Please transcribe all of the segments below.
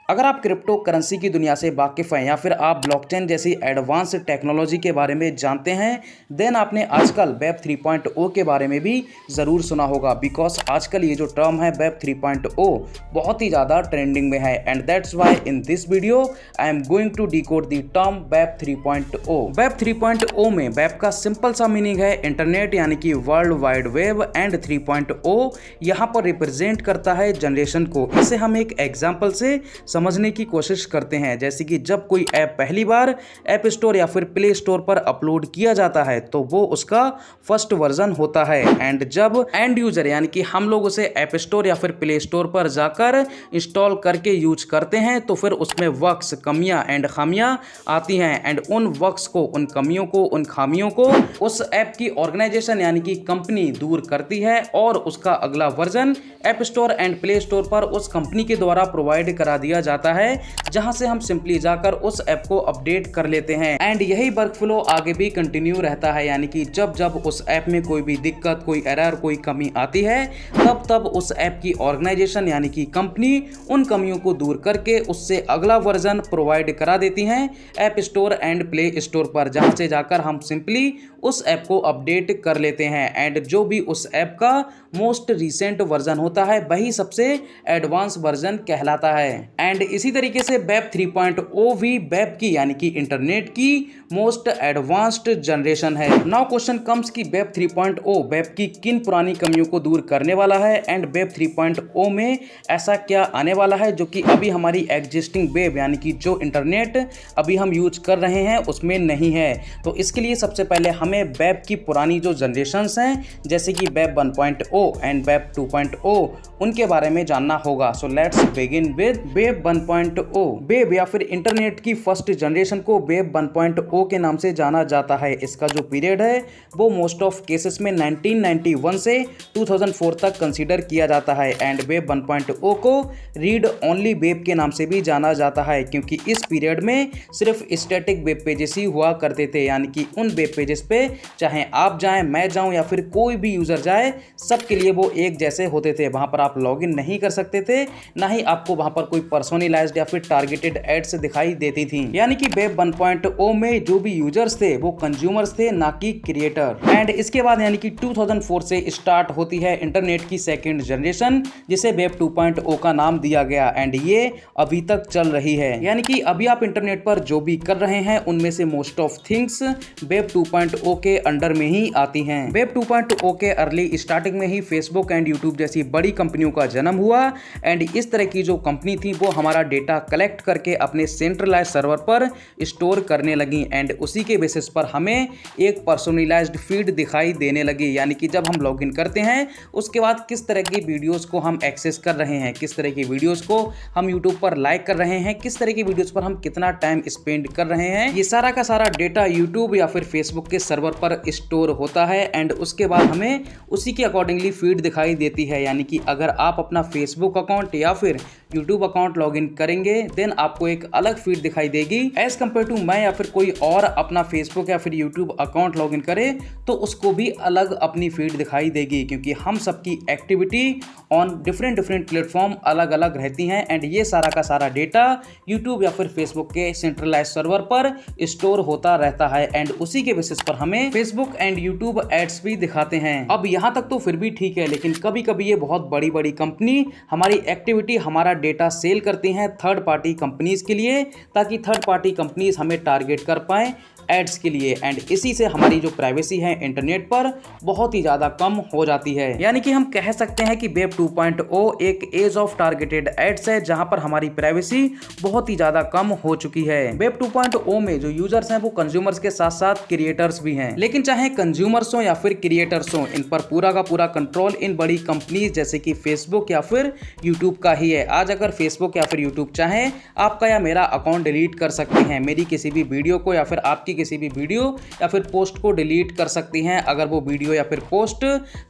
अगर आप crypto currency की दुनिया से वाकिफ़ हैं या फिर आप ब्लॉकचेन जैसी एडवांस टेक्नोलॉजी के बारे में जानते हैं, देन आपने आजकल वेब 3.0 के बारे में भी ज़रूर सुना होगा। बिकॉज आजकल ये जो टर्म है वेब 3.0 बहुत ही ज़्यादा ट्रेंडिंग में है and that's why in this video I am going to decode the term web 3.0। Web 3.0 में वेब का सिंपल सा मीनिंग है इंटरनेट यानी कि वर्ल्ड वाइड वेब एंड 3.0 यहाँ पर रिप्रेजेंट करता है जनरेशन को। इसे हम एक एग्जाम्पल से समझने की कोशिश करते हैं। जैसे कि जब कोई ऐप पहली बार ऐप स्टोर या फिर प्ले स्टोर पर अपलोड किया जाता है तो वो उसका फर्स्ट वर्जन होता है एंड जब एंड यूजर यानी कि हम लोग उसे ऐप स्टोर या फिर प्ले स्टोर पर जाकर इंस्टॉल करके यूज करते हैं तो फिर उसमें वक्स कमियां एंड खामियां आती हैं एंड उन वक्स को, उन कमियों को, उन खामियों को उस ऐप की ऑर्गेनाइजेशन यानी कि कंपनी दूर करती है और उसका अगला version app store and play store पर उस कंपनी के द्वारा प्रोवाइड करा दिया जाता है, जहां से हम सिंपली जाकर उस ऐप को अपडेट कर लेते हैं एंड यही वर्क फ्लो आगे भी कंटिन्यू रहता है। यानी कि जब जब उस ऐप में कोई भी दिक्कत, कोई एरर, कोई कमी आती है तब तब उस ऐप की ऑर्गेनाइजेशन यानी कि कंपनी उन कमियों को दूर करके उससे अगला वर्जन प्रोवाइड करा देती हैं app store and play store पर, जहां से जाकर हम सिंपली उस ऐप को अपडेट कर लेते हैं एंड जो भी उस ऐप का मोस्ट रिसेंट वर्जन होता है वही सबसे एडवांस वर्जन कहलाता है। एंड इसी तरीके से वेब 3.0 भी वेब की यानी कि इंटरनेट की मोस्ट एडवांस्ड जनरेशन है। नाउ क्वेश्चन कम्स कि वेब 3.0 वेब की किन पुरानी कमियों को दूर करने वाला है एंड वेब 3.0 में ऐसा क्या आने वाला है जो कि अभी हमारी एग्जिस्टिंग वेब यानी कि जो इंटरनेट अभी हम यूज कर रहे हैं उसमें नहीं है। तो इसके लिए सबसे पहले हमें वेब की पुरानी जो जनरेशन्स हैं जैसे कि वेब 1.0 एंड वेब 2.0 उनके बारे में जानना होगा। So let's begin with web 1.0। Web या फिर इंटरनेट की फर्स्ट जनरेशन को वेब 1.0 के नाम से जाना जाता है। इसका जो पीरियड है वो मोस्ट ऑफ केसेस में 1991 से 2004 तक कंसीडर किया जाता है एंड वेब 1.0 को रीड ओनली वेब के नाम से भी जाना जाता है क्योंकि इस पीरियड में सिर्फ स्टैटिक वेब पेजेस ही हुआ करते थे। यानी कि उन वेब पेजेस पे चाहे आप जाएं, मैं जाऊं या फिर कोई भी यूजर जाए, सबके लिए वो एक जैसे होते थे। वहां पर आप लॉगिन नहीं कर सकते थे, ना ही आपको वहां पर कोई पर्सनलाइज्ड या फिर टारगेटेड एड्स दिखाई देती थी। यानी कि वेब 1.0 में जो भी यूजर्स थे वो कंज्यूमर्स थे, ना कि क्रिएटर। एंड इसके बाद यानी कि 2004 से स्टार्ट होती है इंटरनेट की सेकेंड जनरेशन जिसे वेब 2.0 का नाम दिया गया एंड ये अभी तक चल रही है। यानी कि अभी आप इंटरनेट पर जो भी कर रहे हैं उनमें से मोस्ट ऑफ थिंग्स वेब 2.0 के अंडर में ही आती हैं। वेब 2.0 के अर्ली स्टार्टिंग में ही फेसबुक एंड यूट्यूब जैसी बड़ी कंपनियों का जन्म हुआ एंड इस तरह की जो कंपनी थी वो हमारा डेटा कलेक्ट करके अपने सेंट्रलाइज सर्वर पर स्टोर करने लगी एंड उसी के बेसिस पर हमें एक पर्सनलाइज्ड फीड दिखाई देने लगी। यानी कि जब हम लॉगिन करते हैं उसके बाद किस तरह की वीडियोस को हम एक्सेस कर रहे हैं, किस तरह की वीडियोस को हम यूट्यूब पर लाइक कर रहे हैं, किस तरह की वीडियोस पर हम कितना टाइम स्पेंड कर रहे हैं, ये सारा का सारा डेटा यूट्यूब या फिर फेसबुक के सर्वर पर स्टोर होता है एंड उसके बाद हमें उसी के अकॉर्डिंगली फीड दिखाई देती है। यानी कि अगर आप अपना फेसबुक अकाउंट या फिर यूट्यूब अकाउंट लॉगिन करेंगे देन आपको एक अलग फीड दिखाई देगी एज कंपेयर टू मैं या फिर कोई और अपना फेसबुक या फिर यूट्यूब अकाउंट लॉगिन करे तो उसको भी अलग अपनी फीड दिखाई देगी क्योंकि हम सबकी एक्टिविटी ऑन डिफरेंट प्लेटफॉर्म अलग अलग रहती हैं एंड ये सारा का सारा डेटा यूट्यूब या फिर फेसबुक के सेंट्रलाइज सर्वर पर स्टोर होता रहता है एंड उसी के बेसिस पर हमें फेसबुक एंड यूट्यूब एड्स भी दिखाते हैं। अब यहाँ तक तो फिर भी ठीक है, लेकिन कभी कभी ये बहुत बड़ी बड़ी कंपनी हमारी एक्टिविटी, हमारा डेटा सेल करती हैं थर्ड पार्टी कंपनीज के लिए ताकि थर्ड पार्टी कंपनीज हमें टारगेट कर पाएं एड्स के लिए एंड इसी से हमारी जो प्राइवेसी है इंटरनेट पर बहुत ही ज़्यादा कम हो जाती है। यानी कि हम कह सकते हैं कि वेब 2.0 एक एज ऑफ टारगेटेड एड्स है जहां पर हमारी प्राइवेसी बहुत ही ज़्यादा कम हो चुकी है। वेब 2.0 में जो यूजर्स हैं वो कंज्यूमर्स के साथ साथ क्रिएटर्स भी हैं, लेकिन चाहे कंज्यूमर्स हो या फिर क्रिएटर्स हो इन पर पूरा का पूरा कंट्रोल इन बड़ी कंपनीज जैसे कि फेसबुक या फिर यूट्यूब का ही है। आज अगर फेसबुक या फिर यूट्यूब चाहे आपका या मेरा अकाउंट डिलीट कर सकते हैं, मेरी किसी भी वीडियो को या फिर आपकी किसी भी वीडियो या फिर पोस्ट को डिलीट कर सकती हैं अगर वो वीडियो या फिर पोस्ट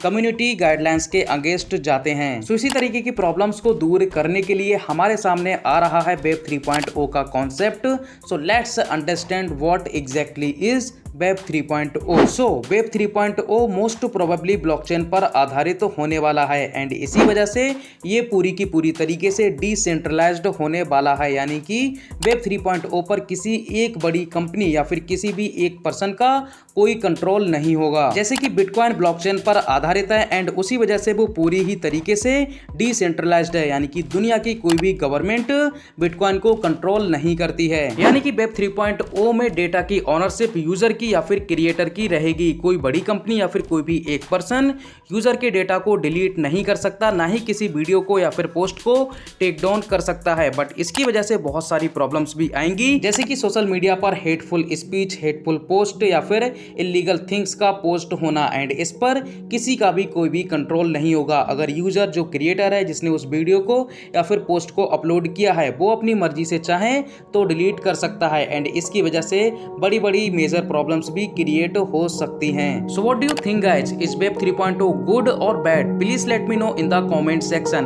कम्युनिटी गाइडलाइंस के अगेंस्ट जाते हैं। सो इसी तरीके की प्रॉब्लम्स को दूर करने के लिए हमारे सामने आ रहा है वेब 3.0 का concept. So let's understand what exactly is web 3.0। So web 3.0 most probably blockchain पर आधारित होने वाला है एंड इसी वजह से ये पूरी की पूरी तरीके से डिसेंट्रलाइज्ड होने वाला है, यानी कि वेब 3.0 पर किसी एक बड़ी कंपनी या फिर किसी भी एक पर्सन का कोई कंट्रोल नहीं होगा। जैसे कि बिटकॉइन ब्लॉकचेन पर आधारित है एंड उसी वजह से वो पूरी ही तरीके से डिसेंट्रलाइज्ड है, यानी कि दुनिया की कोई भी गवर्नमेंट बिटकॉइन को कंट्रोल नहीं करती है। यानी कि वेब 3.0 में डेटा की ऑनरशिप यूजर की या फिर क्रिएटर की रहेगी। कोई बड़ी कंपनी या फिर कोई भी एक पर्सन यूजर के डेटा को डिलीट नहीं कर सकता, ना ही किसी वीडियो को या फिर पोस्ट को टेक डाउन कर सकता है। बट इसकी वजह से बहुत सारी प्रॉब्लम्स भी आएंगी, जैसे कि सोशल मीडिया पर हेटफुल स्पीच, हेटफुल पोस्ट या फिर इलीगल थिंग्स का पोस्ट होना एंड इस पर किसी का भी कोई भी कंट्रोल नहीं होगा। अगर यूजर जो क्रिएटर है जिसने उस वीडियो को या फिर पोस्ट को अपलोड किया है वो अपनी मर्जी से चाहे तो डिलीट कर सकता है एंड इसकी वजह से बड़ी बड़ी मेजर प्रॉब्लम्स भी क्रिएट हो सकती हैं। So what do you think guys, is web 3.0 good और bad? Please let me know in the comment section.